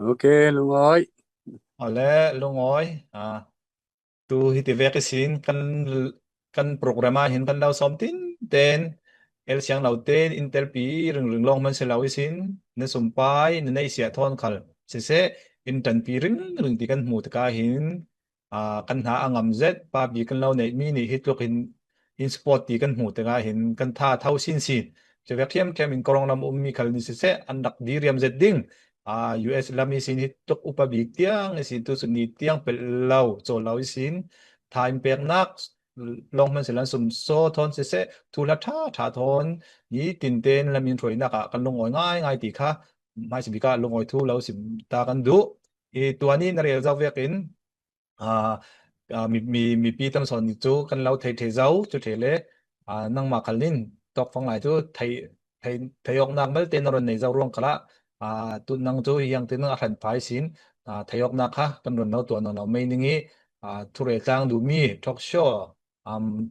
โอเคลุงอ้อย Olé, lungoy. Tu hiti vekisin kan programa hin kan daw somtin then el siang lauten intel pi ring long man selaw isin na sumpay na isya thon kal sese intan pi ring ti kan mu ka hin kan ha angam zet pa bi kan law nei mi ni hitlok in sport ti kan mu ka hin kan tha thau sin je vekiam kem in korong lam ummi kal ni sese andak diriam zet ding US lami sin hitok upabik tiang isin tu sunni tiang pelaw so law isin time pek nak long man silan sum so thon se tu la tha thon ni tin ten lamin throi nak kan longoi ngai ti kha mai si bika longoi thu law sim ta kan du e tuani na rel zaw vekin mi pi tam son ni chu kan law thei zaw chu thele nang ma khalin tok phang lai chu thei ok nak mal ten ron nei zaw rong kala tu nang chu yang ten na han phai sin thei ok nak kha kan ron law tu no mai ningi thu re tlang du mi talk show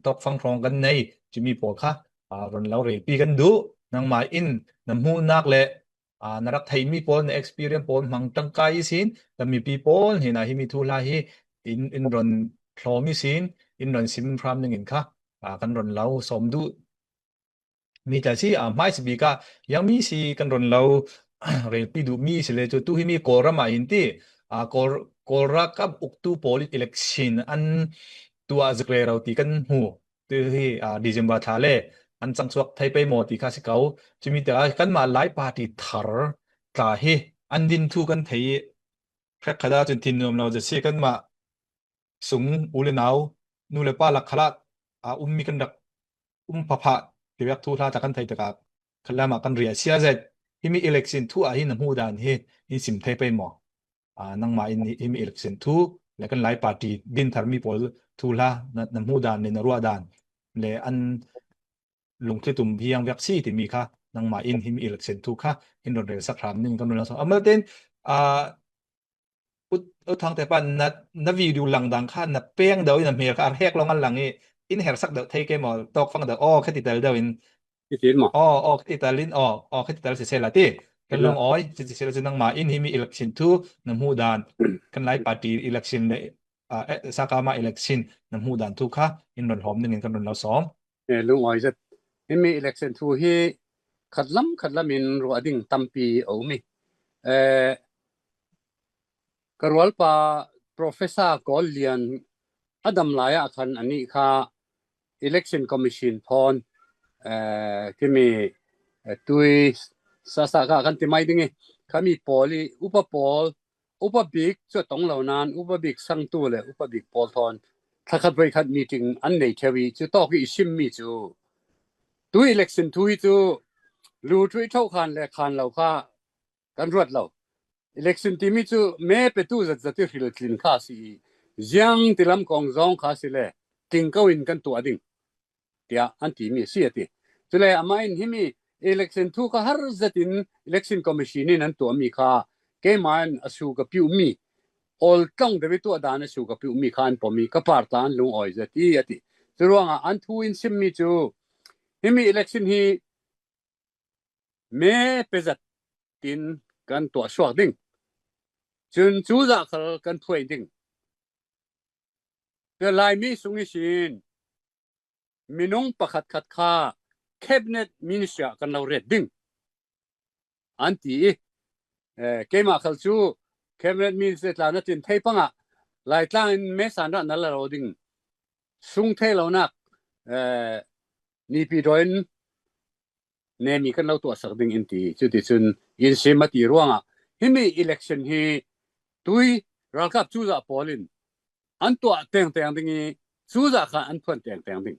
talk phang rong kan nei ji mi pol kha ron law re pi kan du nang ma in nam hu nak le narak thei mi pol na experience pol mang tang kai sin la mi pi pol hi na hi mi thu la hi in ron thlomi sin in ron sim phram ning in kha kan ron law som du mi ta si mai si bi ka yang mi si kan ron law re pi du mi si le chu tu hi mi ko ra ma in ti kora kap uktu polit election an tua zikre raw ti kan hu tu hi December thale an changsuak thai pe mo ti kha si kau chimi ta kan ma lai party thar ta hi an din thu kan thei khak khada chun tin nom law je si kan ma sung ule naw nu le pa lak khala ummi kan dak phapha ti yak thu tha ta kan thei ta ka khala ma kan ria sia zet hi mi election thu hi na hu dan hi in sim thai pe mo nang ma in election thu le kan lai party din thar mi pol thu la na hu dan ne na ruwa dan le an lung thli tum hiang vyak si ti mi kha nang ma in him election thu kha in ron re sak ram ning kan ron so amal ten ut thang te pan na video lang dang kha na peng daw in me kha hek long an lang e in her sak daw thei ke mo tok phang daw khati dal daw in ที่ติดหมอ khati dalin khati dal se la ti kan long oi se la nang ma in him election thu nam hu dan kan lai party election le sakama election nam hu dan thu kha in ron hom ning kan ron law som ลุงอ้อยจะมี election ทูฮีขัดล้ำมินรัวดิ่งตัมปีเอามีกรวลปา professor กอลเลียนอดัมลายะคันอันนี้ค่ะ election commission พรที่มีตุยสาสะกันที่ไม่ดึงเขามีปอลีอุปบิกจะต้องเหล่านานอุปบิกสังตัวเลยอุปบิกปอลทอนถ้าขัดไปขัดมีถึงอันไหนเทวีจะต้องอีชิมมีจูตุย election ตุยจูรู้ตุยเท่าคันและคันเราค่ะกันรวดเรา election ที่มีจูแม้เป็นตู้จะที่ฟิลตินค่าสิยังที่ลำกองจองค่าสิเลยกินก็วินกันตัวดิ่งเดียอันที่มีเสียทีจุเลยอามาอินที่มี election ทุกหาร์จัดอิน election commission นี่นั้นตัวมีค่าเกมันอสูกับพิวมีall กังเดวิตัวดานอสูกับพิวมีค่าอันปมีกับปาร์ตานลุงอ้อยจัดที่ที่จุลว่าอันทุอินซิมมีจูที่มี election ที่แม้เป็นจัดตินกันตัวสวกดิ่งจนจูจากกันพูดดิ่งแต่ลายมีสุงิชินมีน้องประคัดขัดค่า cabinet minister กันเราเรียดดิ่งอันที่เกมาขัลจู cabinet minister ลานัดจินไทยปังอ่ะลายตั้งเมสันนั่นเราดิ่งสุงเทเรานักนี่ปีดอยน์เนี่ยมีกันเราตัวสักดิ่งอินที่จุดที่สุนยินเสียมาตีร่วงอ่ะที่มี election ที่ตุยรักกับจูจากปอลินอันตัวแต่งดิ่งจูจากค่ะอันพันแต่งดิ่ง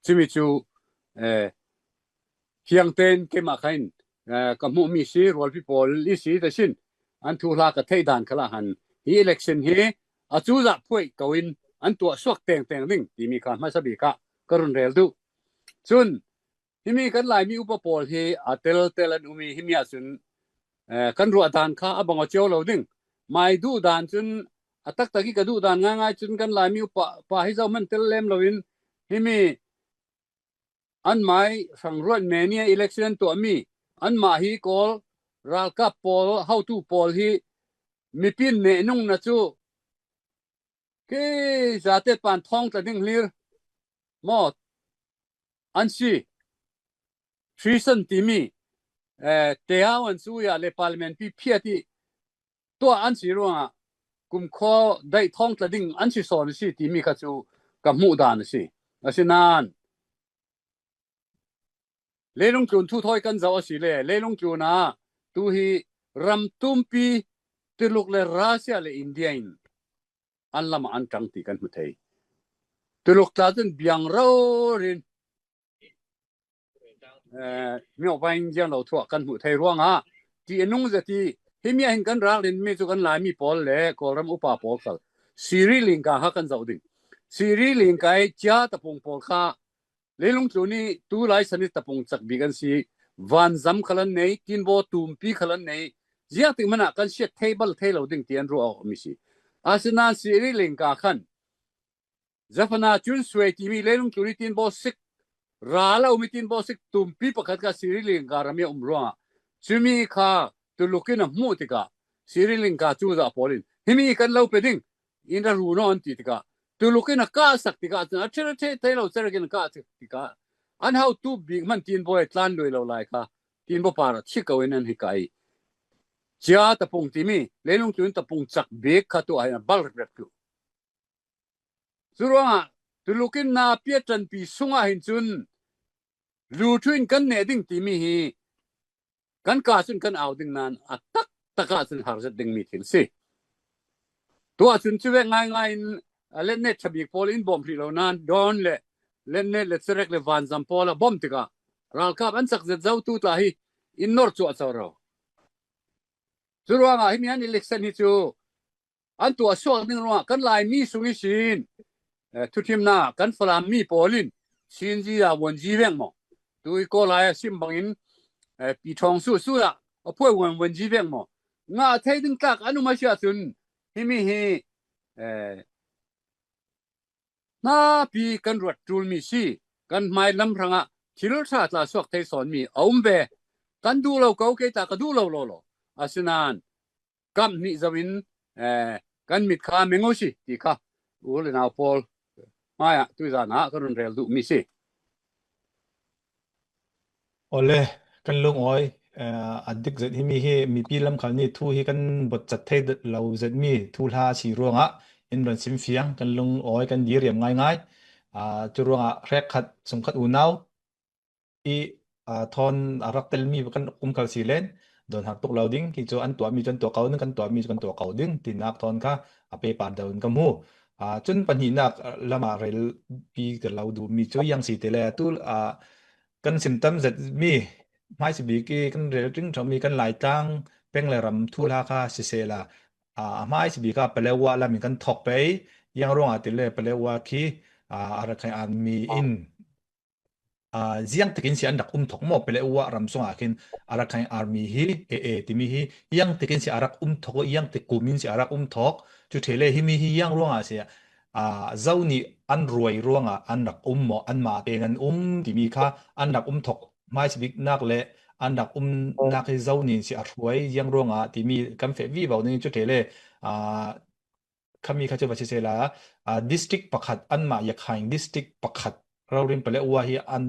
จิมิจูเฮียงเต้นเกมาขันกับมุมีสีรวลพิพอลลิสีแต่ชินอันทุลากระเทยดานขลาหันฮี election ฮีอาจูจากพวยกวินอันตัวสวกแต่งดิ่งที่มีการมาสบิกะกรุนเรลดูจุนที่มีกันหลายมีอุปปอลฮีอาเตลอุมีฮิมีอาจุนกันรัวดานข้าบังเอาเจ้าเราดิ่งไม่ดูดานจุนตักตะกี้ก็ดูดานง่ายๆจุนกันหลายมีอุปปาให้เจ้ามันเตลเลมเราวินฮิมีอันหมายฝั่งรวดเมเนีย election ตัวมีอันมาฮีกอล ral ka pol how to pol hi mi pin ne nung na chu ke zate pan thong ta ding lir mo an si treason ti mi te awan su ya le parliament pi phiati to an si ronga kum kho dai thong ta ding an si son si ti mi kha chu ka mu dan si asinan lelong chun thu thoi kan zaw si le lelong chuna tu hi ram tumpi tiluk le Russia le India in an lama an tang ti kan huthei tiluk ta tin biang ro rin myo bain jiang lo thua kan huthei ruanga ti enung za ti himia hin kan ral rin me chu kan lai mi pol le kolram upa pol kal Sri Lanka ha kan zaw ding Sri Lanka ai cha ta pong pol kha lelong chuni tu lai sanit ta pong chak bigan si van zam khalan nei tin bo tumpi khalan nei zia ti mana kan set table thelo ding tian ro mi si asina Sri Lanka khan zafana chun sway ti mi lelong chuni tin bo sik rala umi tin bo sik tumpi pakhat ka Sri Lanka rami umro chumi kha tu lukin mu tika Sri Lanka chu za polin himi kan lo peding in ra ru no an ti tika tu lukin ka sak tika a chere the lo sergin ka tika an how to big man tin boy tlan loi lo lai kha tin bo para chikawen an hikai chia ta pung ti mi lelong chun ta pung chak bek kha tu ai bal rep tu suruanga tu lukin na piatan pi sunga hin chun lu twin kan ne ding ti mi hi kan ka chun kan au ding nan atak taka chun har zat ding mi thil si to chun chuwe ngai le ne chabi pol in bom hlo nan don le ne le serek le van zam pola bom tika ral kap an sak zet zau tu ta hi in nor chu acharo suruanga hi mian election hi chu an tu aswa ning ro kan lai mi sungi sin tu tim na kan flam mi polin sin ji ya won ji veng mo tu ko lai sim bangin pi chong su ya apoi won ji veng mo nga thai ding tak anu ma sia chun hi mi hi na pi kan ruat tul mi si kan mai lam ranga thil tha tla sok thai son mi aumbe kan du lo ko ke ta ka du lo asinan kam ni zawin kan mit kha mengo si ti kha ul na pol maya tu za na kan rel du mi si ole kan lung oi adik zet hi mi hi mi pi lam khal ni thu hi kan bot chat thei lo zet mi thu la chi ruanga in ron sim fiang kan lung oi kan dir yam ngai chu ruanga rek khat sum khat u nau i thon arak tel mi kan khal si len don hak tok loading ki chu an tua mi chan to kau nan kan tua mi kan to kau ding tin nak thon kha ape par daun ka mu chun pan hi nak lama rel pi ka lau du mi chu yang si te le tu kan symptom zet mi mai si bi ki kan rel ting thom mi kan lai tang peng le ram thu la kha si se la mai si bi ka pelewa la mi kan thok pe yang rong a te le pelewa ki ara khai an mi in ziang tekin si andak thok mo pelewa ram songa kin ara khai army hi ti mi hi yang tekin si arak thok yang te kumin si arak thok chu thele hi mi hi yang rong a se zauni an ruai ruanga an rak mo an ma pe ngan ti mi kha an rak thok mai si bik nak le an rak nak he zauni si a ruai yang ruanga ti mi kam fe vi baw ni chu thele khami kha chu ba se la district pakhat an ma ya khain district pakhat rawrin pale wa hi an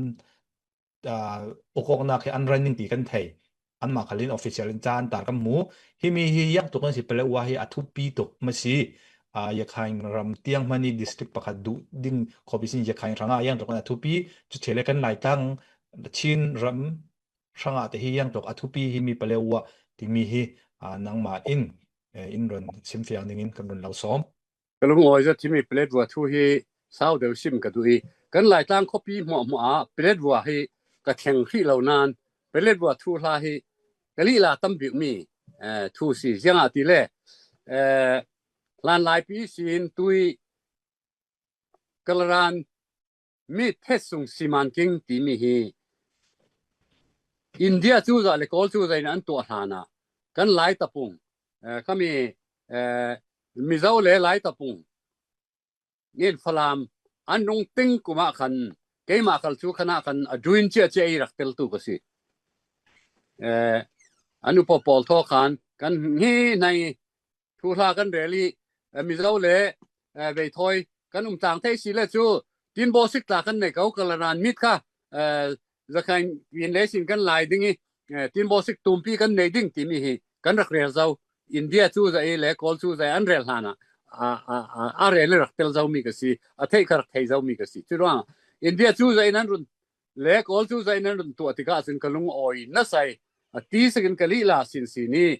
okok na ke an running ti kan thei an ma khalin official chan tar kam mu hi mi hi yak to kan si pale wa hi athu pi to ma si ya khain ram tiang mani district pakhat du ding khobisin ya khain ranga yang to kan athu pi chu thele kan lai tang chin ram ranga te hi yang to athu pi hi mi pale wa ti mi hi nang ma in ron sim fiang ningin kan ron lau som kalung oi za timi plate wa thu hi sao de sim ka du hi kan lai tang copy mo a plate wa hi ka theng khi lo nan plate wa thu la hi kali la tam bi mi thu si jiang a ti le lan lai pi sin tui kalaran mi thesung siman king ti mi hi India chu za le kol chu za an to hlana kan lai tapung kami mizo le lai tapung ngin falam an nong ting kuma khan keima khal chu khana khan aduin che rak tel tu ka si อนุปปอลทอคานกันฮีในทุลากันเรลีมิเจ้าเลเวทอยกันจางไทยสิเลจูตินโบสิกตากันในเขากะลานมิดค่ะจะคันวินเลสินกันหลายดิงิตินโบสิกตุมปีกันในดิ่งติมีกันรักเรียลเจ้าอินเดียจูจะเลกอลจูจะอันเรลฮานะเรลรักเตลเจ้ามีกสิเทครักไทยเจ้ามีกสิจุดว่าอินเดียจูจะนั้นรุนเลกอลจูจะนั้นรุนตัวติกาสินกลุงออยนั่นใส่ตีสกินกะลีลาสินสีนี้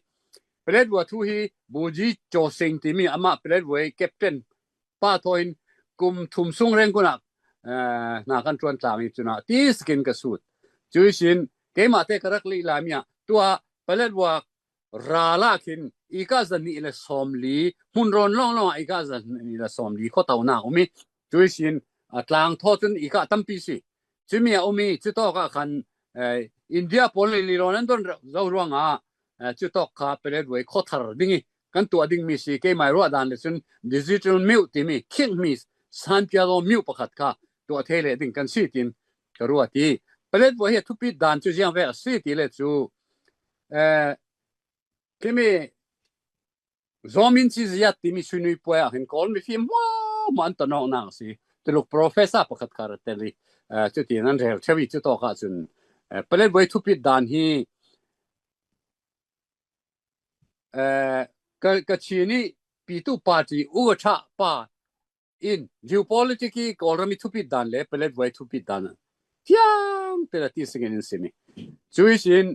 เปรดวัวทุฮีบูจีโจเซงติมีอามาเปรดวัวแคปเทนป้าทอยน์กุมทุมซุงเร่งกุนักนากันจวนตามีจุนะตีสกินกสูดจุยสินเกมาเตกรักลีลามีตัวเปรดวัวราลาคินอีกาจันนี่ละสอมลีมุนรอนล่องอีกาจันนี่ละสอมลีข้อเต่าหน้าอุมีจุยสินกลางทอจุนอีกาตั้มปีสิจุมีอุมีจุดต่อก็คันอินเดียพอลีโรนันต้นเราร่วงจุดตอกคาเปรดไว้ข้อทาร์ดิ้งกันตัวดิ้งมีสิเกไม่รู้ด่านเลยซึ่งดิจิทัลมิวที่มีคิงมีสันพิอาโลมิวประคัดค่ะตัวเทเลดิ้งกันสิทินก็รู้ว่าที่เปรดไว้ทุบปิดด่านจุดยังเวสิที่เลยจูที่มีจอมินซีซีที่มีสุนัยป่วยเห็นคนมีฟิล์มว้าวมันตนองนังสิตัวลูกโปรเฟสซ่าประคัดคาร์เตลีจุดที่นั่นเรื่องเชวิจุดตอกค่ะซึ่งเปรดไว้ทุบปิดด่านที่ก็ชีนี่ปีตุปาร์ตี้อุกชะป้าอิน geopolitics ก็เรามีทุบปิดด่านเลยเปรดไว้ทุบปิดด่านที่ยังเปรดที่สิ่งนี้สิมีจุยสิน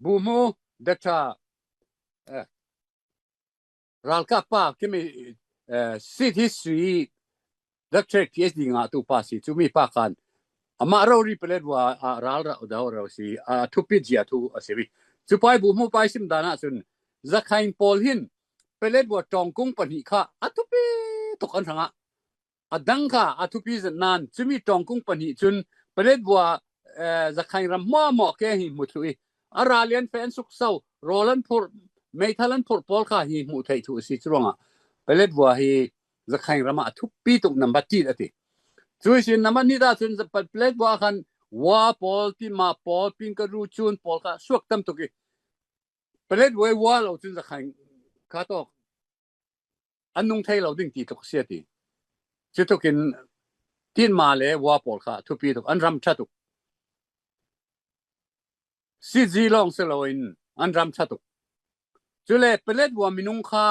บูมูเด็กชารัลกับป้าที่มีสิทธิสุยเด็กเช็ค PhD งาตุป้าสิจุมีป้ากันอามาเรารีเปรดว่ารัลเราเราสิทุบปิดจีทุอาศัยจุไปบูมูไปสิมดานะส่วนจะขายพอลหินเปรดว่าจองกุ้งปนิค่ะทุบปีตกันทั้งดังค่ะทุบปีจะนานจุมีจองกุ้งปนิจนเปรดว่าจะขายรำม่อแก่หิมุตุยราเลียนแฟนสุกเศร้าโรลันพูไม่ทันพูพอลค่ะหิมุตัยทุสิจรวงเปรดว่าฮีจะขายรำทุบปีตุกนับบัตรที่ติจุยสินนับนี่ได้ส่วนจะเปรดว่าคันว่าพอลที่มาพอลพิงกรูจูนพอลค่ะสวกตั้มตุกีเปรดว่าเราจึงจะขายข้าตอกอันนุ่งไทยเราดึงตีตกเสียทีจุดตุกินที่มาเลยว่าพอลค่ะทุบปีตุกอันรำชัตุกสิจีลองเสลวินอันรำชัตุกจุเล่เปรดว่ามินุงค่ะ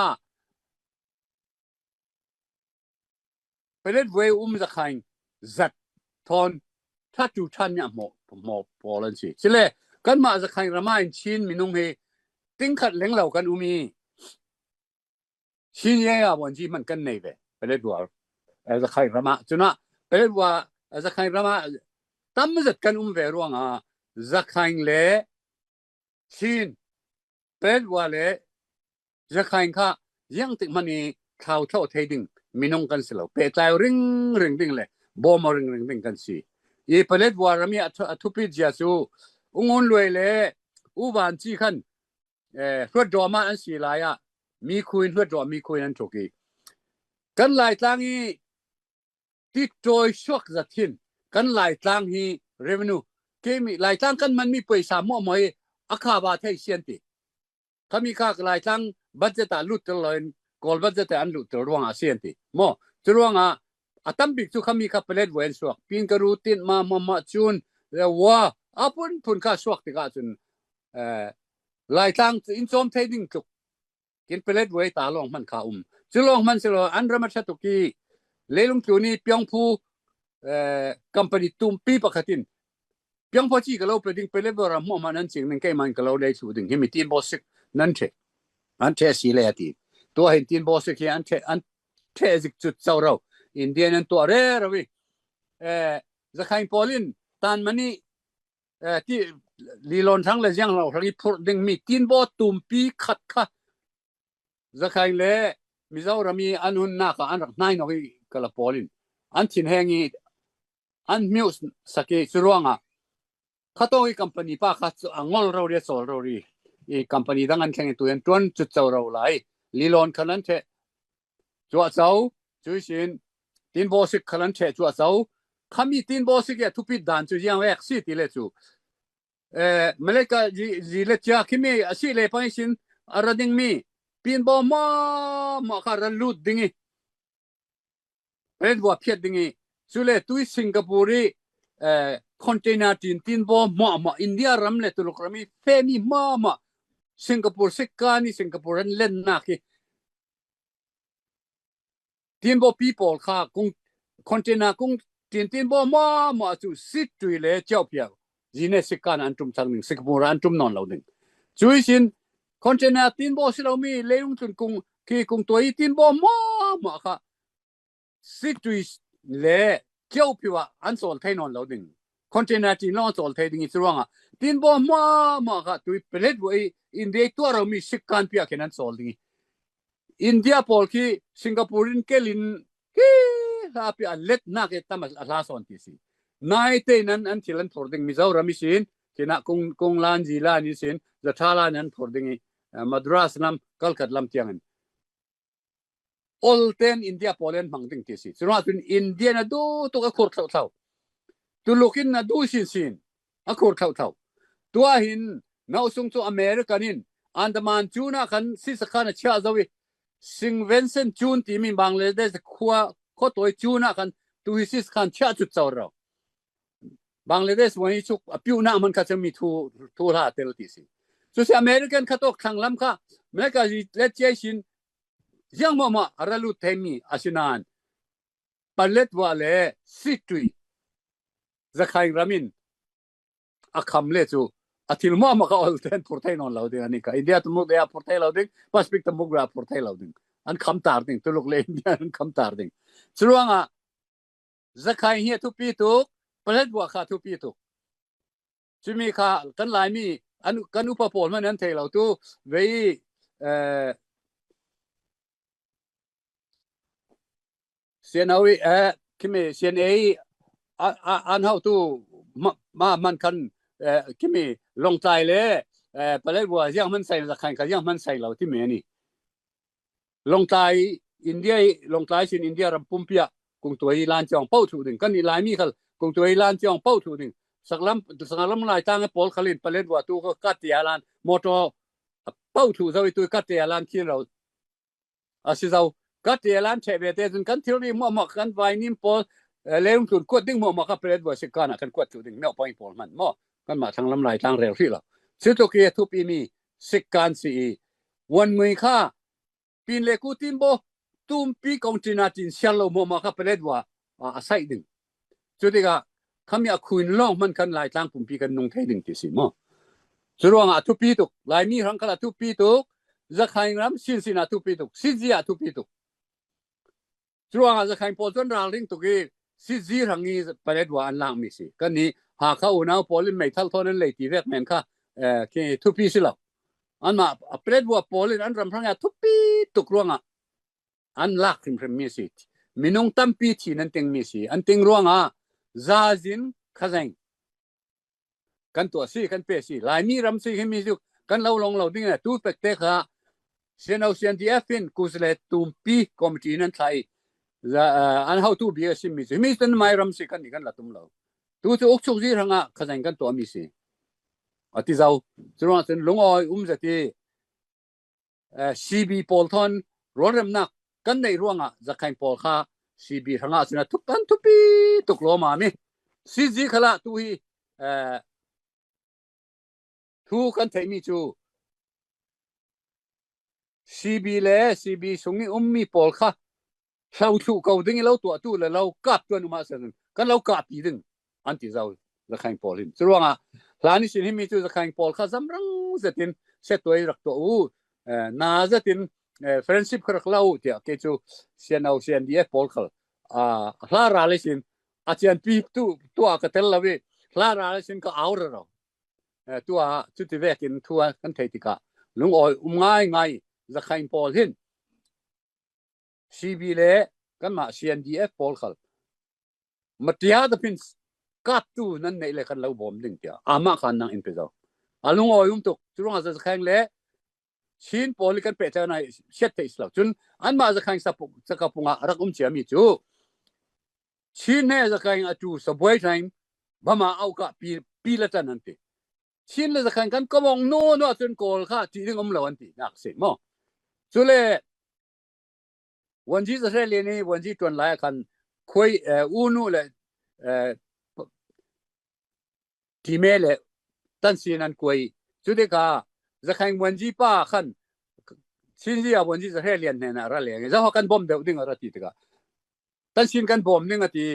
เปรดว่าจะขายจัดทอนถ้าจูชันเนี่ยหมอพอลันสิจุเล่กันมาจะขายรำมาอินชินมินุงเฮติ้งขัดเลี้ยงเหล่ากันชินเย่วันที่มันกันในเวเปรดว่าจะขายรำมาจุนะเปรดว่าจะขายรำมาตั้มจัดกันเวร่วงจะขายเล่ชินเปรดว่าเล่จะขายค่ะยังติดมันนี่ข่าวเท่าเทดิ้งมินุงกันสิเราเปิดใจริงดิ้งเลยบอมริงดิ้งกันสิอีเปรดว่าเรามีทุบปีเจ้าสู้งนรวยเลยบันจีขันรวดดอมาอันสีลายมีคุยรวดดอมีคุยนั่นถูกอีกันหลายตั้งฮีที่โดยชกจัดทิ้งกันหลายตั้งฮีเรเวนูเกมีหลายตั้งกันมันมีไปสามหมอยอาคาบาเทเซียนติถ้ามีค่าหลายตั้งบัตเจตลุตเลยกอลบัตเจตอันลุตรวงอาเซียนติโมจรวงตั้มบิกจุขามีค่าเปรดเวนสวกพิงกรูตินมาจูนว่าปุ่นค่าสวกติกาจุนหลายตั้งอินโซมเทดิ้งจุกกินเปรดไว้ตาลองมันขาจุลองมันสิโลอันรมัชตุกีเลลุงจูนี่เปียงพูคัมพานีตุมปีปะขัดินเปียงพอจีก็เราเปดิ้งเปรดว่าเราหม้อมันนั่นสิ่งนึงแค่มันก็เราได้สูดิ้งที่มีทีนบอสนั่นเถอะอันเทสีเลยทีตัวเห็นทีนบอสที่อันเทสิกจุดเจ้าเราอินเดียนั่นตัวเร่เราวิจะขายพอลินตานมันนี่ที่ลีลอนทั้งเลยยังเราที่พูดดึงมีทีนบอตุมปีขัดค่ะจะขายเลยมิเจ้าเรามีอันหุ่นนักอันรักนายนกก็ละพอลินอันทิ้งแหงอันมิวส์สักสุรวงข้าตัวอีคัมพานีป้าข้าangolเราเรียกโซลเราเรียอีคัมพานีดังนั้นแข่งตัวเองจวนจุดเจ้าเราไหลลีลอนขนาดเทจัวเจ้าจุยสินทีนบอสิกขนาดเทจัวเจ้าข้ามีทีนบอสิกทุบปิดด่านจุดยังแวกสิที่เลจู Malaka ziletja kimi asile paisin arading mi pinbo ma karalut dingi redwa phet dingi sule tui Singapore container tinbo ma India ramle tulukrami femi ma Singapore sekani Singapore len naki tinbo people kha kung container kung tinbo ma chu sit tui le chau pia jine sekan antum changning Singapore antum non lauding chuisin container tinbo silomi leung tun kung ki kung toi tinbo ma kha sit tui le chau pia ansol thainon lauding container tin lo sol thai ding ichruanga tinbo ma kha tui pelet wei India to ro mi sekan pia kenan sol ding India pol ki Singaporean kelin ki ha pia let na ke tamas ala son ti si nai te nan an thilan thording Mizoram sin kina kung lan jila ni sin zathala nan thording Madras nam Kalkat lam tiangan all ten India Poland mangding ti si so tun India na do to ka khor thau tu lokin na do sin a khor thau tua hin na usung chu American in Andaman chuna kan si sakhana cha zawi Sing Vincent chun ti min Bangladesh khwa kho toy chuna kan tu hisis khan cha chu chawra Bangladesh wani chuk apiu na man ka chami thu la tel ti si so si American khatok thanglam kha meka let chaisin yang mama aralu themi asinan palet wale situi zakai ramin akham le chu atil mama ka all ten portai non lauding anika India tu mu dia portai lauding Pacific tu mu gra portai lauding an kham tar ding tu lok le India an kham tar ding chuanga zakai hi tu pi tu palet wa kha tu pi tu chimi kha kan lai mi an kan upa pol man an thei lau tu vei Sianawi kimi Sianai an how tu ma man kan kimi long tai le palet wa yang man sai zakai ka yang man sai lau ti me ni long tai sin India ram pumpia kung toi lan chong pau thu ding kan ni lai mi khal kung toi lan chong pau thu ding saklam lai tang pol khalin palet wa tu ko katia lan moto pau thu zawi tu katia lan ki lo asizau katia lan chebe te jun kan theory mo kan vai nim pol leung thun ko ding mo ka palet wa sikana kan ko thu ding no point pol man mo kan ma thanglam lai tang rel ri lo si to ke thu pi mi sikan si wan mui kha pin le ku timbo tumpi kontrinatin shallow mo ka palet wa asai ding chudiga khamya khuin long man kan lai tang pumpi kan nung thai ding ti si mo churonga thu pi tu lai mi rang kala thu pi tu zakhai ram sin tu pi tu sizia thu pi tu churonga zakhai pol ton ral ring tu ge sizi rangi palet wa an lang mi si kan ni ha kha una polin mai thal thon le ti vek men kha ke thu pi si lo an ma palet wa polin an ram rang ya thu pi tu ruanga an lak rim mi si minung tampi thi nan teng mi si an teng ruanga zazin khazang kan to si kan pe si lai mi ram si mi ju kan lo long lo ding tu pek te kha senau CNDF in kusle tumpi committee nan thai an how to be a sim mi tan mai ram si kan ni kan la tum lo tu chu ok chuk ji ranga khazang kan to mi si ati zau chuang sen longoi zati CB Polton roram nak kan nei ruanga zakai pol kha CB ranga sina tupan tupi tuklo ma mi CG khala tu hi thu kan thai mi chu CB le CB sungi ummi pol kha sau thu ko ding lo tu le lo kap tu ma sen kan lo kap pi ding anti zau zakai polin chuanga lani sin hi mi chu zakai pol kha zamrang zatin setoi rak to na zatin friendship kharak lau tia ke chu sianau CNDF pol khal hla ra le sin achian pi tu ka tel lawi hla ra le sin ka aur ro tu chu ti vekin thua kan thei tika lung oi ngai zakai pol hin CB le kan ma CNDF pol khal matia da pin kap tu nan nei le kan lo bom ding tia ama khan nang in pe zo alung oi tuk churung za khang le Chin polikan pe cha nai set te isla chun an ma za khang sa ka punga rak chia mi chu Chin ne za khang atu sa boy time bama au ka pi la tan ante ชินเลยจะกันก็มองโน่นว่าจนโกลค่ะจีนึงเราอันที่นักสิมั้งสุเลยวันที่จะเรียนนี่วันที่จวนหลายคันคุยอูนูเลยที่เมลตั้งสินันคุยสุดที่ก็จะกันวันที่ป้าคันชินที่วันที่จะเรียนเนี่ยนะอะไรอย่างเงี้ยจะหากันบอมเดือดดิ้งอะไรที่ที่ก็ตั้งสินกันบอมนี่ก็ที่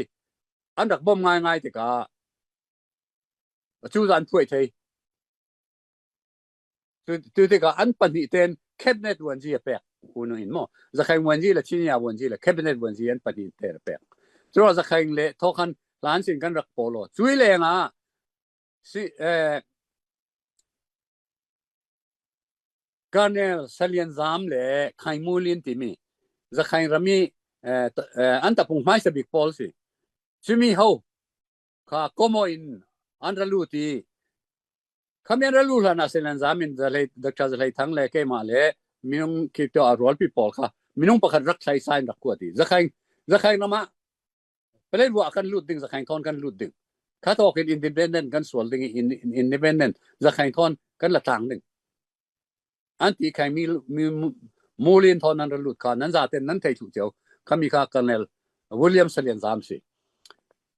อันดับบอมง่ายๆที่ก็จูดันช่วยใช่ตัวที่ก็อันปันนี่เต็นแคบเน็ตวันที่แปลกคุณเห็นมั้ยจะใครวันที่ละชิ้นยาวันที่ละแคบเน็ตวันที่อันปันนี่เต็นแปลกจะว่าจะใครเลยทอกันล้านสิ่งกันรักโปโลช่วยเลยอ่ะสิการเนี่ยเสลียนซามเลยใครมูลินที่มีจะใครรามีอันตะปุ่งไม่สบิกพอลสิชิมีเขาข้าก็มอินอันรัลูตีคำยันรัลูลานะเซเลนซามินจะเลยดักชาจะเลยทั้งเลยแค่มาเลยมินุงคิดตัวอารอลปีพอลค่ะมินุงประคันรักใช้ไซน์รักกว่าที่จะใครนะมาเป็นเรื่องว่ากันลูดดิ้งจะใครทอนกันลูดดิ้งข้าตัวเป็นอินดิเพนเดนต์กันส่วนดิ้งอินดิเพนเดนต์จะใครทอนกันละต่างดิ้งอันที่ใครมีมูลินทอนนั้นรัลูดค่ะนั้นจะเป็นนั้นไทยถูกเจ้าเขามีข้ากันเนลวิลเลียมเซเลนซามสิ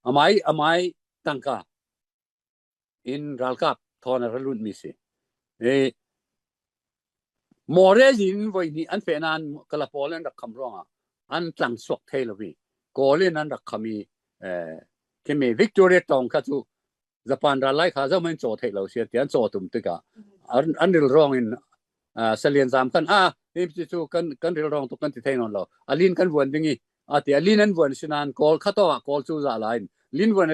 อามายตั้งค่ะอินรัลกับทอนรัลูดมิสิมอเรจินวันนี้อันเป็นอันกลาโปเลนรักคำร้องอันตั้งสวกเทลวีโกเลนอันรักคำมีที่มีวิกตอเรียตองข้าจูญี่ปุ่นรัลไลข้าจะไม่โจทย์เทลเสียที่อันโจทย์ตุ้มติกาอันเรื่องร้องอินเซเลียนซามกันนี่จู่กันเรื่องร้องตุกันที่เทนอนเราอลินกันวันดิ้งที่อลินนั้นวันสินันโกลข้าตัวโกลจูจ่าไลน์ลินวัน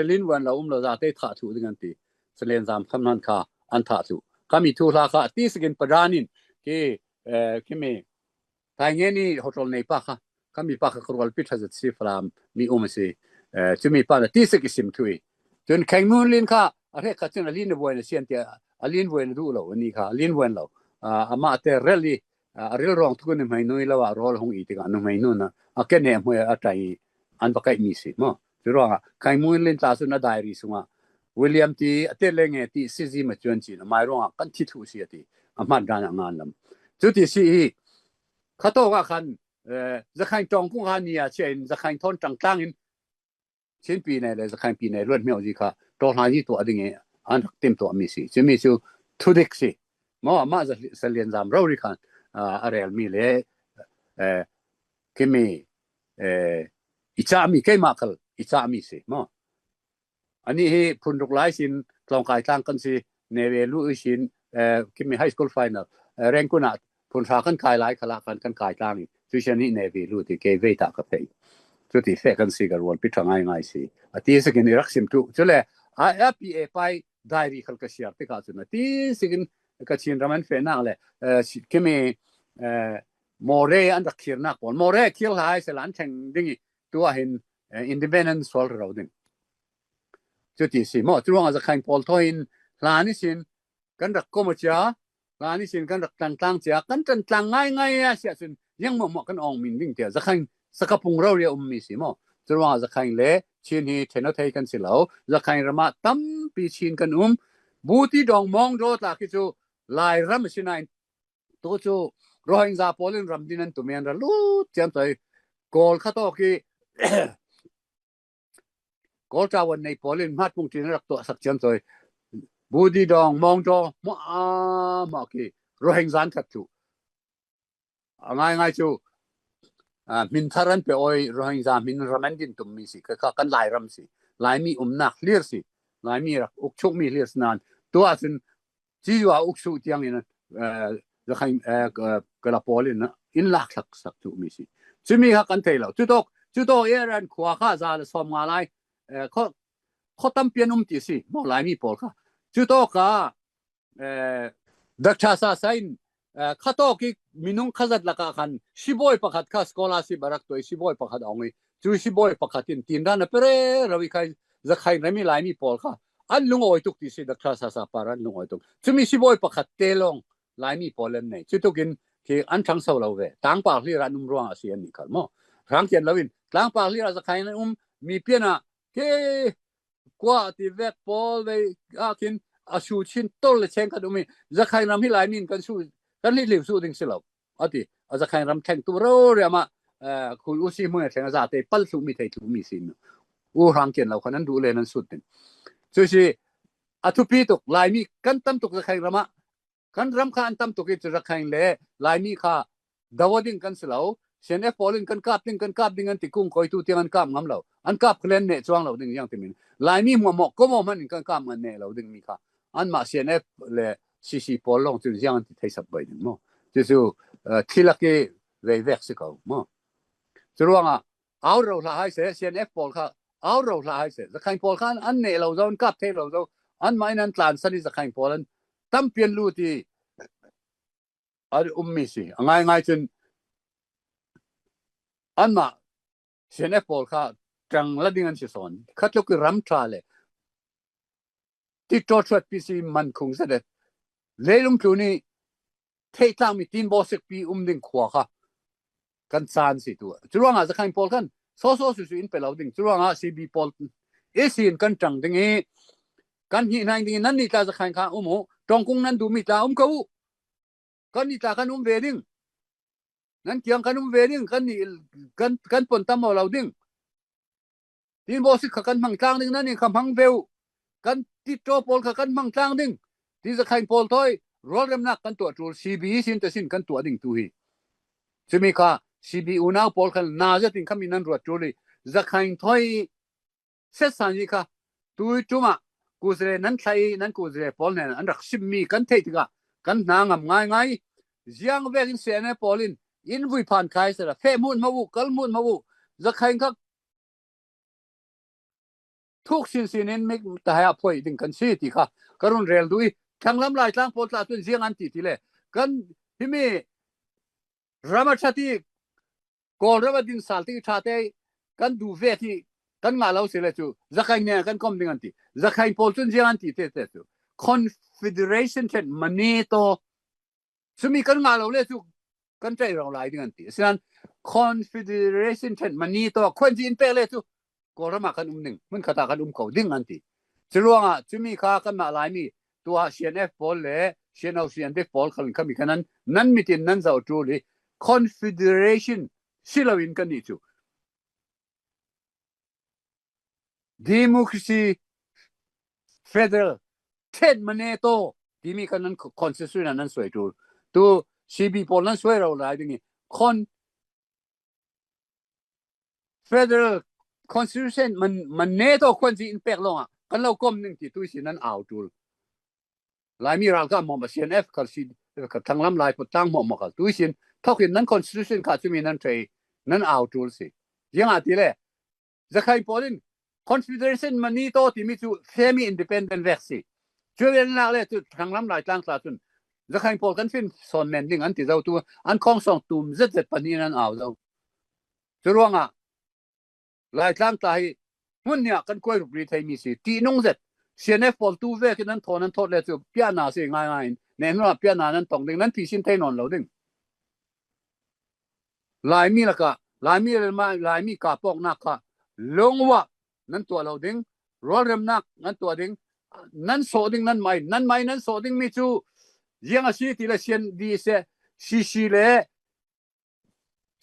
เราเราจะได้ถ่าถูดิ้งกันที่เซเลียนซามคำนั้นข้าอันถ่าถูข้ามีทุลาข้าที่สกินปรานินที่มีทางนี้โฮเทลในป่ะค่ะก็มีป่ะครัวพิษจะซีฟรามมีสิจะมีป่ะที่สกิสิมทุยจนแข่งมูลลินค่ะอะไรก็จะลินวันเสียนที่ลินวันดูเราวันนี้ค่ะลินวันเรามาแต่เรื่องรองทุกคนไม่นุ่ยแล้วว่ารอลงอีกกันไม่นุ่นนะแค่เนี่ยมันอะไรอันปากไอ้มีสิมั้งจะรู้ว่าแข่งมูลลินตาสุนัดไดรีสุงว่าวิลเลียมที่เตเลงที่ซีซีมาจวนจีนไม่รู้ว่ากันที่ทุกสิ่งที่มาด้านงานลำจุดที่สี่ข้าตัวว่าคันจะขันจองกุ้งฮันนี่เช่นจะขันทอนต่างๆเช่นปีไหนเลยจะขันปีไหนรวดไม่เอาสิค่ะตัวหาที่ตัวดิ่งอันเต็มตัวมีสิจะมีสู่ทุดิกสิมาจะเสลียนจำเราดิคันอะไรมีเลยที่มีอิจามีแค่มาคัลอิจามีสิอันนี้ให้พุ่นทุกหลายสินลองกายตั้งกันสิในเวลูสินที่มีไฮสคูลไฟนอลแรงกุนัดผลสากันกายหลายขลากันกายกลางนี่ทุกชนิดในวิลูที่เกเวตากระเพยทุกที่เฟกันสิกรวนพิจารณาง่ายสิที่สกินรักสิมทุจุเลยIPA ไปไดอารี่ขลกเสียที่กาจุนะที่สกินกัชินรามันเฟนังเลยที่มีโมเรอันดักขีร์นักบอลโมเรขีร์หายเสลันเชงดิ้งตัวเห็นอินดิเพนเดนซ์วอลเราดิ้งจุดที่สี่มั่วจุดว่าจะแข่งพอลทอยน์ลานิสินกันรักก็มาจ้าลานิสินกันรักต่างๆจ้ากันต่างๆง่ายๆเสียสินยังมั่วกันออกมินดิ้งเดียวจะแข่งสักปุ่งเราเรียกมีสิมั่วจุดว่าจะแข่งเล่ชินฮีเทนอเทกันสิแล้วจะแข่งระมาตั้มปีชินกันบูตีดองมองดูตาคิจูลายรำสินายตัวจูโรฮิงญาพอลินรำดินันตุเมียนระลุเจียมใจโกลข้าตัวกีก็จะวันในพอลินมาปุ่งที่นักตัวสักเชียนตัวบูดีดองมองจอมาคีโรฮิงญาขัดจูง่ายจูมินทารันเปโอยโรฮิงญามินรามันดินตุมมีสิก็กันลายรำสิลายมีนักเลียร์สิลายมีรักอุกชุกมีเลียร์สนานตัวสินจีว่าอุกชุกที่ยังนี่นะจะใครกระพอลินนะอินลักสักจูมีสิซึ่งมีฮักกันเทลจุดโตเอรันขวาข้าจะสมงาไลเขาตั้มเปียนุ่มที่สิมองลายมีพอลค่ะจุดโตค่ะดักชาซาไซน์ข้าโตกิมินุงข้าจัดละกันสิบอยประคัดข้าสกอลาสิบารักตัวสิบอยประคัดเอาไงจูสิบอยประคัดทีนด้านเปรเราวิคัยจะใครไม่มีลายมีพอลค่ะอันลุงโอยตุกที่สิดักชาซาปารันลุงโอยตุกจูมีสิบอยประคัดเตลงลายมีพอลเล่นไหนจุดโตกินที่อันช่างเศร้าเราเวต่างปากที่ร้านนุ่มร้องอาเซียนนี่ครับมั้งครั้งเดียวเราวินต่างปากที่เราจะใครนั้นมีเพียงเกกว่าที่เวกพอลไปกิน อาชูชินต้นเลยเชงกันมีจะใครนำให้หลายนินกันสู้กันรีบสู้ดึงสิเราอติจะใครนำแข่งตัวเราเรียมาคุณอุซิมือแข่งจะเตะปั้ลสู้มีไทยถูมีสินอูรังเกียนเราคนนั้นดูเลยนั้นสุดนึงคืออทุปีตุกลายมีกันตั้มตุกจะใครรำกันรำคาอันตั้มตุกจะใครเลยลายมีค่ะดาวดิ้งกันสิเราเชนเอฟพอลินกันกาบดิ้งกันติกุ้งคอยตู้เตียงกันกาบงำเราอันกาบเคลื่อนเนี่ยจ้วงเราดึงยังติมินลายมีหัวหมอกก็มองมันกันกาบมันเนี่ยเราดึงมีค่ะอันมาเชนเอฟเลยซีพอลงจะยังติดให้สับไปดึงมั้ง就是ที่ละกี่เวกสิเขามั้งจะรู้ว่าเอาเราละให้เสียเชนเอฟพอลค่ะเอาเราละให้เสียจะใครพอลค่ะอันเนี่ยเราจะกาบเทเราจะอันไม่นั้นตลาดสันนิษฐานพอลันตั้มเปลี่ยนรูที่อันมีสิง่ายจนอันมาเชนเอฟพอลค่ะจังละดิ้งอันสิสอนคัดลูกรำทราเลยที่โจทย์พิซีมันคงเสด็จเลี้ยงตัวนี้เท่ตั้งมีทีมบอสปีดึงขวาค่ะกันซานสิตัวจุดว่าจะใครพอลกันโซสุอินไปเราดึงจุดว่าซีบีพอลเอซีนกันจังดึงกันหินให้ดึงนั่นนี่ตาจะใครค่ะโมตรงกุ้งนั้นดูมีตาเขากันนี่ตากันเวดิงนั้นเกี่ยงกันเวดิงกันนี่กันปนตั้มเราดึงทีมบอสกันมังจางดึงนั่นนี่คำพังเวลกันที่โจพอลกันมังจางดึงที่จะใครพอลถอยรอเริ่มนักกันตัวจูซีบีสินแต่สินกันตัวดึงตัวฮีจะมีค่ะซีบีอุณาพอลกันน่าจะถึงคำมินันรวดจูลีจะใครถอยเสร็จสันนิค่ะตัวจุมากูจะนั้นใครนั้นกูจะพอลเนี่ยอันรักชิมมีกันเท่ดีกันนางง่ายยังเวกินเสียเนี่ยพอลินอินวุยผ่านใครเสร็จเฟมุนมาวุกัลมุนมาวุจะใครค่ะทุกสิ่งนี้ไม่แต่ให้อภัยดึงกันสิที่ค่ะกรุณเรียลด้วยทั้งลำลายทั้งพอลตาตุนเสียงอันติที่เลยกันที่มีรามาชาติกอลรามาดินสัลติชาติกันดูเวทีกันงาเราเสียเลยจูจะใครเนี่ยกันคอมดิ้งอันติจะใครพอลตุนเสียงอันติเตะจู Confederation เช่นมันนี่โตสมีกันงาเราเลยจูกันใจเราหลายดิ้งอันติฉะนั้น Confederation เช่นมันนี่โตคนจีนเปเลยจูก็รามากันหนึ่งมันขัดกันเขาดิ้งอันติจะรู้ว่าจะมีค่ากันมาหลายมีตัวเชียนเอฟพอลเลยเชียนเอาเชียนเอฟพอลกันมีกันนั้นมีที่นั้นจะเอาจูเลย Confederation สิเราอินกันนี่จู Democracy Federal เช่นมันเนี่ยโตที่มีกันนั้น Constitution นั้นสวยจูตัว CB พอลนั้นสวยเราหลายดิ้งFederal Constitution มันเนี่ยโตคนจีนเปกลงอ่ะกันเราก้มหนึ่งที่ตัวสินั้นเอาจูหลายมีเราก็มองมาเชียนเอฟกับซีกับทางลำลายปตั้งมองมากับตัวสินเท่าที่นั้น Constitution ขาดจะมีนั้นใช่นั้นเอาจูสิยังอาทิเลยจะใครพอลิน Confederation มันนี่โตที่มีจู semi independent เวกสิช่วยเวลาเลยจุดทางลำลายต่างๆจนจะใครพอกันฟินส่วนแมนดิ้งอันที่เราตัวอันของสองตุ่มเจ็ดปนีนั้นเอาเราจะรู้ว่าหลายต่างตายหุ่นเนี่ยกันกล้วยรูปรีไทยมีสิตีนงเจ็ดเชียนเอฟพอลตู้เวกนั้นโทนั้นโทษเลยจูเปียนาสิง่ายๆเนี่ยว่าเปียนานั้นตรงดึงนั้นที่สินไทยนอนเราดึงหลายมีละก็หลายมีเลยมาหลายมีกาปอกนักค่ะลงว่านั้นตัวเราดึงรอเริ่มนักนั้นตัวดึงนั้นโซดึงนั้นไม่โซดึงมีจูยังอาชีพที่ละเชียนดีเสซีเลย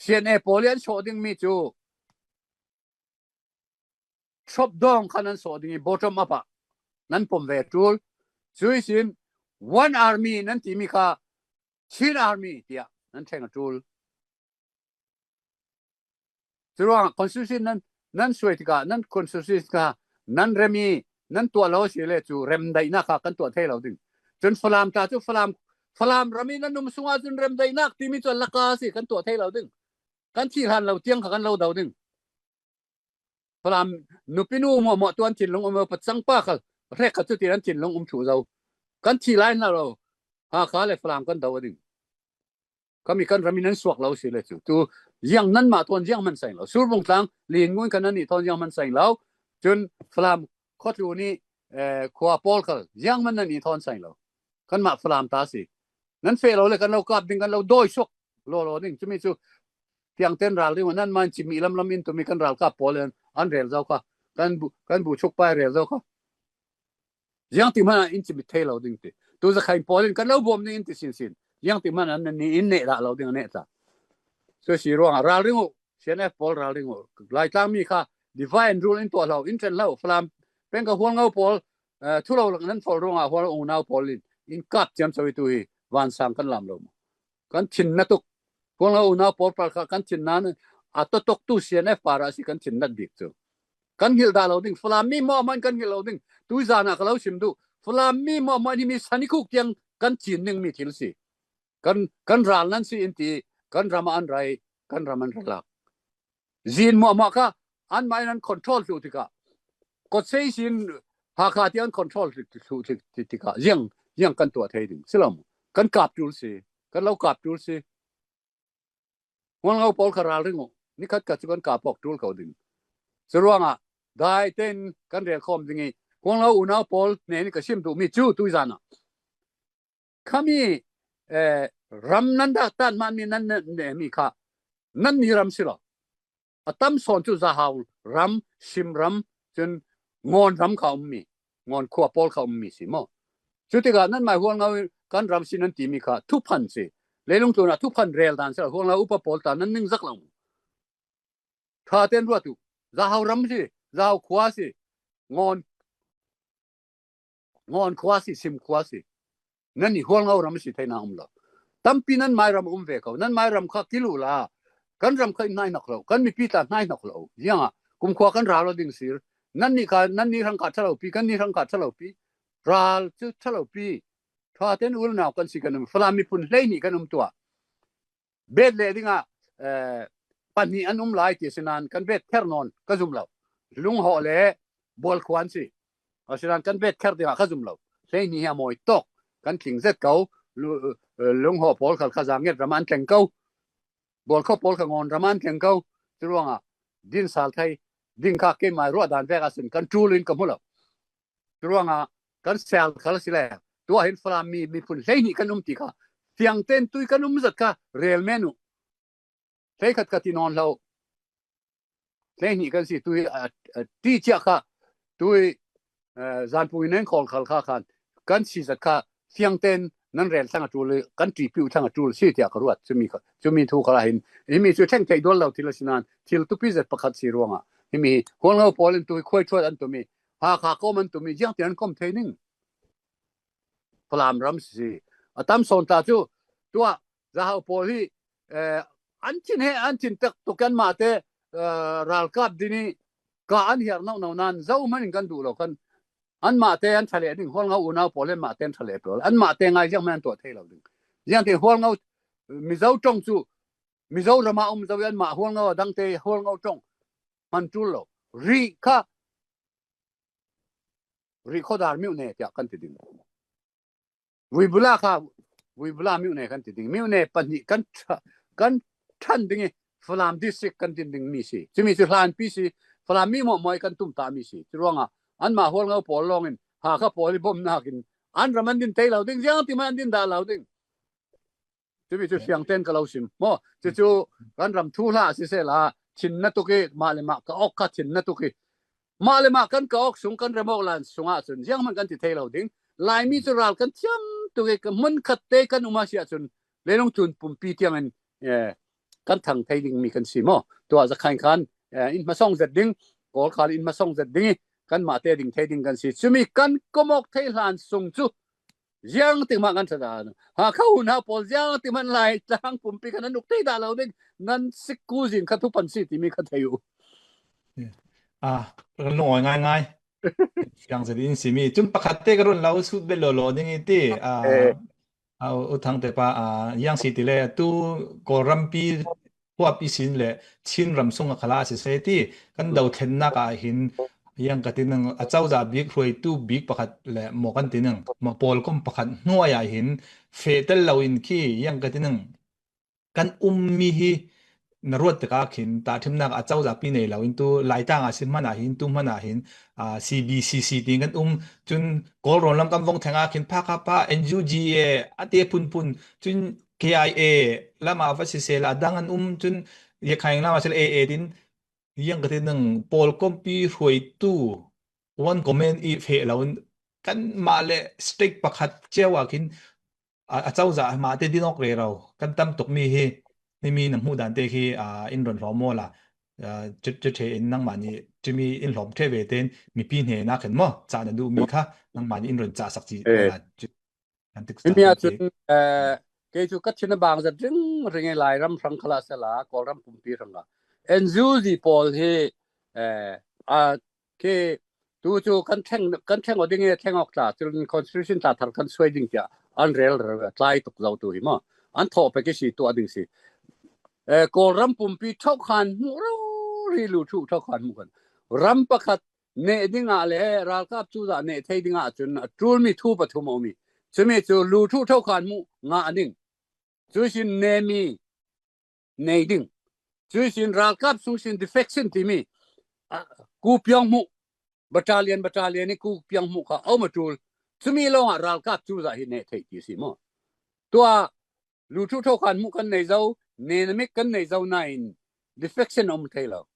เชียนเอฟพอลยันโซดึงมีจูชอบดองขนาดโซดิ้ง bottom up นั้นผมเวทูลช่วยสิน one army นั้นที่มีค่าชิน army ที่นั้นใช่กับทูลจะรู้ว่า constitution นั้นช่วยที่กันนั้น constitution กันนั้นเรมีนั้นตัวเราเสียเลยจูเรมได้นักกันตัวเท่เราดึงจนฝรั่งตาจูฝรั่งเรมีนั้นนุ่มสงาจนเรมได้นักที่มีตัวลักกาสิกันตัวเท่เราดึงกันที่หันเราเตียงกันเราเดาดึงฝรั่งนุปินูมัวตัวอันถิ่นลงมาปัดสังปากเรียกกันจุดที่นั้นถิ่นลงชูเรากันที่ไล่เราขาเลยฝรั่งกันเดาดึงก็มีกันรามีนั้นสวกเราเสียเลยตัวยังนั้นมาตอนยังมันใส่เราสู้บงครั้งเลี้ยงงูกันนั้นนี่ตอนยังมันใส่เราจนฝรั่งข้อตัวนี้ขวาปอลกันยังมันนั่นนี่ตอนใส่เรากันมาฝรั่งตาสินั้นเฟลเราเลยกันเรากลับดึงกันเราโดยชกโลดึงจะมีจู่ที่ยังเต้นรัลที่วันนั้นมันจิมีลำอินตัวมีกันรัลกับปอลอันเรียลเจ้าค่ะกันบูชกไปเรียลเจ้าค่ะ yang ti man in ti mi thei lo ding ti tu za khain polin kan lo bom ni in ti sin yang ti man an ni in ne da lo ding ne ta so si ro ra ringo cnf pol ra ringo lai tang mi kha divine rule in to lo in chen lo flam pen ka huang ngau pol thu lo nan fol ro nga hol u nau polin in kap jam so tu hi wan sang kan lam lo kan chin na tuk huang ngau nau pol par kha kan chin nan a to tok tu cnf para si kan chin na dik chu kan hil da lo ding flam mi mo man kan hil lo ding tu za na ka lo sim du flam mi mo man ni mi sani ku kyang kan chin ning mi thil si kan ral nan si in ti kan rama an rai kan raman ralak zin mo ma ka an mai nan control tu ti ka ko sei sin ha kha ti an control ti ka yang kan to thei ding silam kan kap tul si kan lo kap tul si wang lo pol kharal ringo ni khat ka chu kan ka pok tul ka ding seruanga dai ten kan rel khom dingi wang lo una pol ne ni ka sim tu mi chu tu zana khami ram nan da tan man mi nan ne mi kha nan ni ram sila atam son chu za haul ram sim ram chen ngon ram kha mi ngon khwa pol kha mi si mo chu ti ga nan mai huang ngau kan ram sin nan ti mi kha thu phan si leilung tu na thu phan rel dan sa huang ngau upa pol ta nan ning zak long tha ten ru tu za haul ram si za haul khwa si ngon khwa si sim khwa si nan ni huang ngau ram si thai na lo tampi nan mai ram ve ko nan mai ram kha kilu la kan ram khai nai nak lo kan mi pi ta nai nak lo yang kum khwa kan ra lo ding sir nan ni rang ka thalo pi kan ni rang ka thalo pi ral chu thalo pi tha ten ul naw kan si kan flam mi pun hlei ni kan tua bet le dinga pan ni anum lai ti sinan kan bet ther non ka zum lo lung ho le bol khwan si asinan kan bet kher dinga ka zum lo hlei ni ha moi tok kan thing zet kau lung ho pol khal khazang nget raman teng kau bol kho pol kha ngon raman teng kau chuanga din sal thai ding kha ke mai ro dan ve ka sin kan tulin ka mulo chuanga kan sel khal sile tu hin flam mi pun hlei ni kan ti kha tiang ten tui kan zat ka real menu hlei khat ka ti non lo hlei ni kan si tui ti cha kha tui zan pui nen khol khal kha khan kan si zat kha tiang ten nan rel sang a tul kan ti piu sang a tul si tia ka ruat chumi thu khala hin mi chu theng thei dol lo thil sinan thil tu pi zat pakhat si ruanga mi hol ngau polin tu khoi chhuat an tu mi ha kha ko man tu mi jang tian kom theining plam ram si atam son ta chu tua za ha poli an chin tak to kan ma te ral kap dini ka an hiar no nan zau man kan du lo kan an ma te an thale ding hol ngau una polen ma ten thale pol an ma te ngai jang man to thei lo ding yang te hol ngau mi zau tong chu mi zau rama zau an ma hol ngau dang te hol ngau tong man tu lo ri kho dar mi ne ya kan ti ding wi bula mi ne kan ti ding mi ne pan ni kan than ding flam district kan ti ding mi si chimi chu hlan pi si flam mi mo moi kan tum ta mi si chuanga an ma hol ngau pol longin ha kha poli bom nakin an raman din tei lo ding jang ti man din da lo ding chimi chu siang ten ka lo sim mo chu kan ram thu la si se la chin na tu ke ma le ma ka ok ka chin na tu ke ma le ma kan ka ok sung kan remok lan sunga chun jang man kan ti tei lo ding lai mi chu ral kan cham tu ke mun khat te kan uma sia chun lenong chun pum pi tiang an kan thang thei ding mi kan si mo to za khan in ma song zet ding kol khal in ma song zet ding kan ma te ding thei ding kan si chumi kan komok thei hlan sung chu yang ti ma kan thada ha khau na pol yang ti man lai tang pum pi kan nuk thei da lo ding nan sikku jin kha thu pan si ti mi kha theu kan lo ngai yang sedin simi chum pakhat te karon lau sut be lo ding ti au uthang te pa yang si ti le tu ko rampi huwa pi sin le chin ram sung khala si se ti kan dau thlen na ka hin yang ka tinang achau za big hroi tu big pakhat le mo kan tinang ma pol kom pakhat hnuai ya hin fe tel lo in ki yang ka tinang kan mi hi narut te ka khin ta thimna achau za pi nei lo in tu lai tang a sin mana hin tu mana hin CBCC ting kan chun kol ron lam kam vong thenga khin pha kha pa NUGA ate pun chun KIA lama fa si se la dangan chun ye khaing lama sel AA tin yang ka tinang pol kom pi hroi tu one comment i fe lo กันมาเลสติ๊กประคัดเจ้าว่ากินเจ้าจะมาเตดินอกเรเรากันตั้มตกมีฮีนี่มีน้ำหูดันเตฮีอินรอนหลอมโมล่ะจุดเทอินนั่งมานี่จะมีอินหลอมเทเวเตนมีปีนเฮนักเห็นมั้ยจานดูมีค่ะนั่งมานี่อินรอนจ่าสักจีอันตึกมีอาจุนเกจูกัดชินบางจะดึงริงไลรำสังขลาสลากอลรำปุ่มปีรังกะเอ็นซูซีพอลเฮเคจูกันแท่งอดิงแท่งออกจากจน constitution ตาทารกันสวยดิ่งจ้ะอันเรลไล่ตกเราตัวหิมะอันทอไปก็สิตัวดิ่งสิกอลรำปุ่มปีเท่าขันรีลูทูเท่าขันมุกันรำประคัดเนดิ่งอะไรรัลกับจูดาเนเทดิ่งอาจุนจูลมีทูปทุมอมีจะมีจูลูทูเท่าขันมุงาดิ่งจูชินเนมีเนดิ่งจูชินรัลกับซูชิน defection ที่มีกูเปียงมุbattalion ni ku piang mu kha au matul chumi lo ral ka chu za hi ne thei ti si mo tua lu thu tho khan mu kan nei zau ne na me kan nei zau nine defection thei lo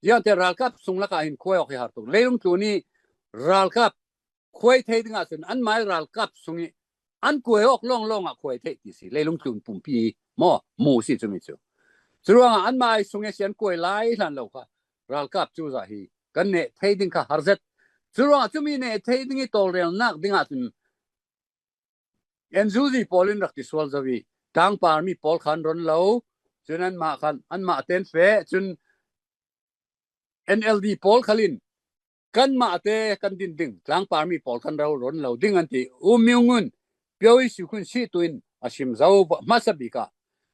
ya te ral ka sung la ka hin khoi ok har tu leung tu ni ral ka khoi thei dinga sun an mai ral ka sungi an khoi ok long khoi thei ti si leung tu pum pi mo mu si chumi chu chuang an mai sungi sian khoi lai hlan lo kha ral ka chu za hiกันเนี่ยเทดิ้งค่ะฮาร์เซตจุดว่าจะมีเนี่ยเทดิ้งอีโตเรียนนักดิ้งอาจจะเอ็นซูซีพอลินรักที่สวลจะวีทางปาร์มีพอลขันรอนเล่าจนนั้นมาขันอันมาเต้นเฟจน NLD พอลขัลินกันมาเตะกันดิ้งทางปาร์มีพอลขันเรารอนเล่าดิ้งอันที่มิวงุนเปียวอิสุขุนชีตุนอาชิมเจ้ามาสบิกา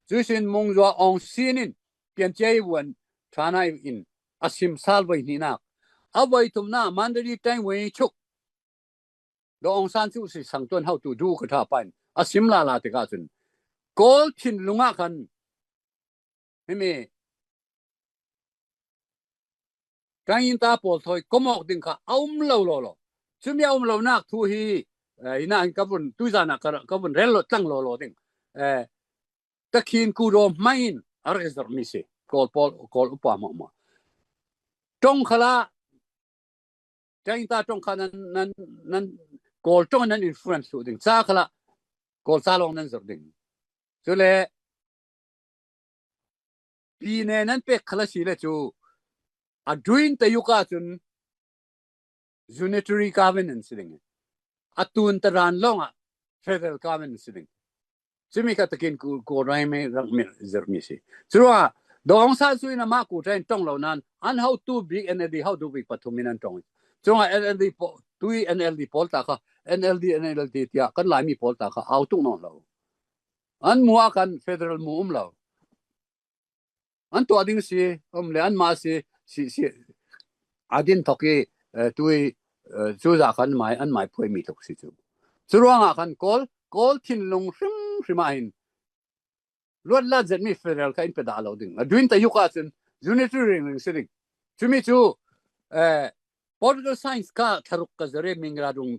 จุดเช่นมงจัวองซีนินเปลี่ยนใจวันฐานะอินอาชิมซาลไว้นี่นักเอาไว้ทุมหน้ามันได้ดีใจไว้ชุกดองซานซูสิสังต้นเฮาตูดูกระทาปันอาสิมลาติกาจุนกอลทินลุงะคันให้มีการยินตาปอลถอยก็มอกดิ่งค่ะเอามเลาจุมีเอามเลานักทูฮีอินากับบุญตุจานักกับบุญเรลตั้งเลาดิ่งตะคินกูโดมไม่อินอะไรจะมีสิกอลปอลกอลอุปมามาจงขลาใจตาจงขนั้นกอลจงนั้นอินฟลูเอนซ์สุดดิ่งซาขละกอลซาลงนั้นสุดดิ่งสุเลปีนั้นเป็กขละสิเลจูอดุอินตะยุกาจุน unitary governance ดิ่งอตุนตะรานลงfederal governance ดิ่งจะมีกตะกินกูไรไม่รักมีเจอมีสิสุว่าดองซาซุยนะมากูใจจงเหล่านั้นอัน how to big NLD how to big ปฐุมนันจงจง NLD ตุย NLD พอลตาค่ะ NLD ที่กันหลายมีพอลตาค่ะเอาตุงนอนเราอันมัวกัน federal มุมเราอันตัวดิ่งสิเลยอันมาสิอดินทอกตุยจูจ่ากันหมายอันหมายพวยมีทุกสิจุดว่างกันกอลทินลงริมาหินล้วนลาดจะมีเฟเดรัลก็อินเป็ดอาลาดิ่งดูอินแต่ยุคอาจจะยูนิตรีเรื่องสิ่งจุมีจูpolitical science ก็ทารุกกระเรื่องมิงราดุง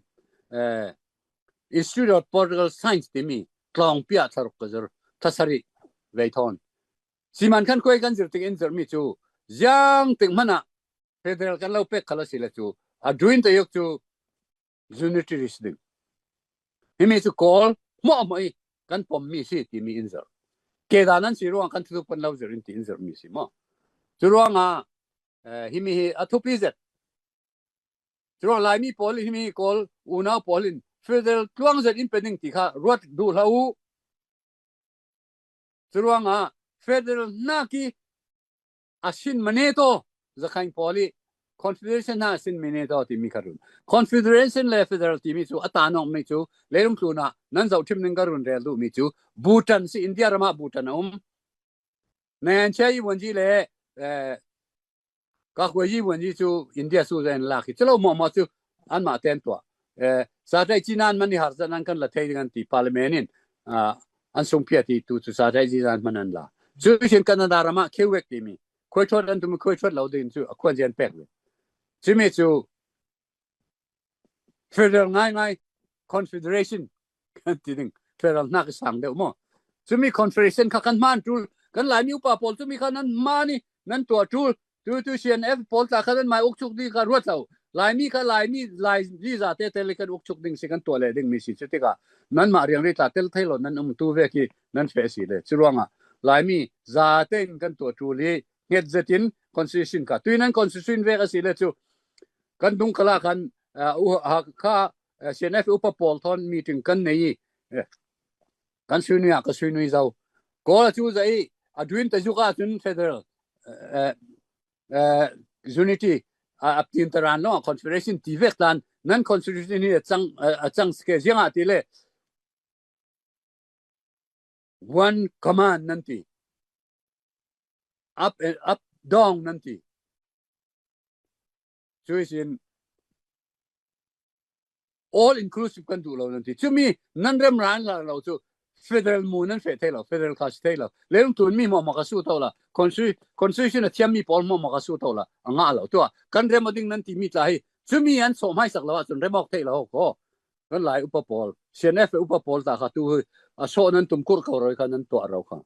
institute of political science ที่มีกลองพิอาทารุกกระเรื่องทัศริเวทอนสิมันขันคุยกันจุดที่อินเตอร์มีจูยังถึงมันอ่ะเฟเดรัลกันเราเป็กขลังสิละจูดูอินแต่ยุคจูยูนิตรีสิ่งที่มีจูกอลมั่วไม่กันผมมีสิที่มีอินเตอร์เกดานั้นสิรวงกันทุกคนเราจะเรียนที่อินเตอร์มีสิมั้งสิรวงฮิมีอัตุพิเศษสิรวงลายมีพอลิฮิมีกอลอุณาพอลินเฟเดรัลกลางจะอินเป็นดิ่งที่ข้ารวดดูเราสิรวงเฟเดรัลนักที่อาชินมันเนโตจะขังพอลิคอนเฟเดเรชันอาชินมันเนโตที่มีการุนคอนเฟเดเรชันและเฟเดรัลที่มีจูอัตานองมีจูเรื่องตัวน่ะนั่นจะทีมหนึ่งการุนเรียลดูมีจูบูตันสิอินเดียรามาบูตันเนี่ยใช่วันที่เลยก็คุยวันที่จูอินเดียสู้กันลักที่เราหมอจูอันมาเต็มตัวสาธารณจีนมันนี่หาจะนั่งกันละเที่ยงกันที่พาร์ลิเมนต์อันส่งเพียรที่ตัวสาธารณจีนมันนั่นละจูเช่นกันดารามาเขียวเวกที่มีคุยชดอันตุมคุยชดเราเดินจูควรจะเป็นแบบจูมีจูเฟเดรัลง่ายคอนเฟเดเรชันกันที่นึงเฟเดรัลนักสั่งเดียวมั้งจูมีคอนเฟเดเรชันกันมันจูกันหลายนิ้วป่าพอลจูมีกันนั้นมานี่นั่นตัวจูเชียนเอฟพอลตากันนั้นมาอุกชุกดีกันรวดเรา ลายมีค่ะลายวีซ่าเตเลกันอุกชุกดิ่งสิกันตัวเลยดิ่งมีสิติกะนั้นมาเรียงริตาเตลไทยลนั้นตุเวกีนั้นเฟสิเลยชิรวงอ่ะลายมีซาเตนกันตัวจูลีเฮ็ดเจตินคอนสติทูชั่นค่ะตุยนั้นคอนสติทูชั่นเวกสิเลยจูกันดุงคลากันค่าCNF อุปปอลทอนมีถึงกันนี่กันซุนุยก็ซุนุยเจ้าก็จูใจอดุนตะจุกาจุนเฟเดอรัลunity up the international confederation tibet lan nan constitution ni chang ske jinga tile one command nanti up down nanti choisin all inclusive kan du lo nanti chumi nan rem ran la lo chu federal moon nan fe thelo federal cash thelo lelung tun mi mo ma ka su tola constitution a thiam mi pol mo ma ka su tola anga lo to kan rem ding nan ti mi tlai chumi an so mai sak lawa chun remok thelo ko kan lai upapol CNF upapol ta kha tu a so nan tum kur ko roi kan nan to ro kha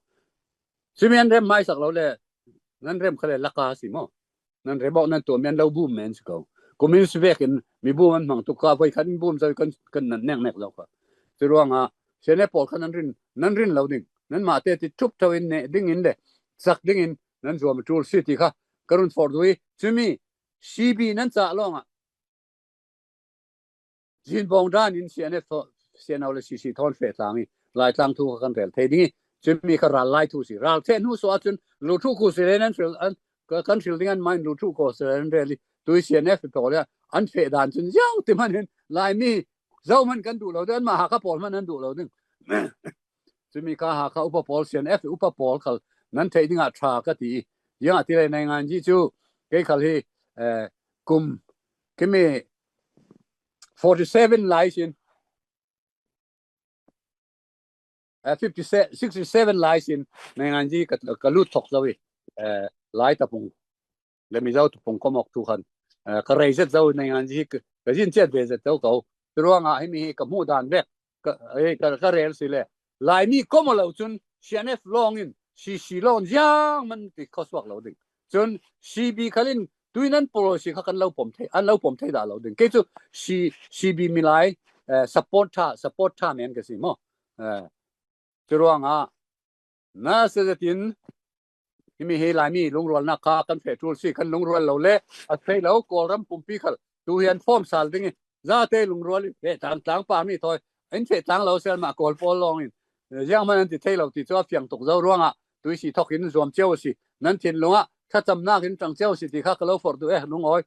chumi an rem mai sak lo le nan rem khale laka si mo nan remok nan to men lo boom men ko communist vekin mi boom man mang tu ka vai kan boom sai kan nan nek lo kha chiruanga CNF kan nan rin lo ding nan ma te ti chup tawin ne ding in le sak ding in nan zo ma tul city kha karun for dui chumi CB nan cha longa jin bong dan in CNF CNL CC thon fe tlangi lai tlang thu kan rel the ding chumi ka ral lai thu si ral the nu so achun lu thu ku se nan fil an kan fil ding an mind lu thu ko se ran really tui CNF to le an fe dan chun yang ti man lai mi zau man kan du lo dan ma ha ka pol man nan du lo ding chumi ka ha ka upapol CNF upapol khal nan thei dinga tha ka ti yang ati le nai ngan ji chu ke khal hi kum kemi 47 license 67 license นายงานจีกะลุทอกซะเว้หลายตะปงแล้วมีเจ้าตะปงก็มอกทุกันกะเรเซเจ้านายงานจีกะยินเจ็ดเบเซเจ้าเขาตรวงอ่ะให้มีกะหมู่ด่านแบกกะเรลสิแลหลายมีก็มาแล้วจน CNF ลองอินซีลองยังมันติดข้อสวักแล้วดิจน CB คันตุยนั้นโปรสิคันเราผมไทยอันเราผมไทยดาแล้วดิเกจู CB มีหลายsupport ท่าแม่นกะสิมอจรวงอ่ะน่าเสียตินที่มีเฮลามีลงรวลนักฆ่ากันเฟทูลสิกันลงรวลเราเละอัดเฟลแล้วกอรัมปุ่มปีขัลดูเห็นฟอร์มสาลดิ้งซาเตลงรวลเฟต่างๆป่ามีถอยอินเฟต่างเราเสียมากอลปอลลองอินยังมันติเทเราติดจอเฟียงตกเจ้ารวงอ่ะดูสิทอกหินรวมเจ้าสินั่นทิ้งลงอ่ะถ้าจำหน้าหินจังเจ้าสิที่ข้าก็เราฟอร์ดูลุงอ้อย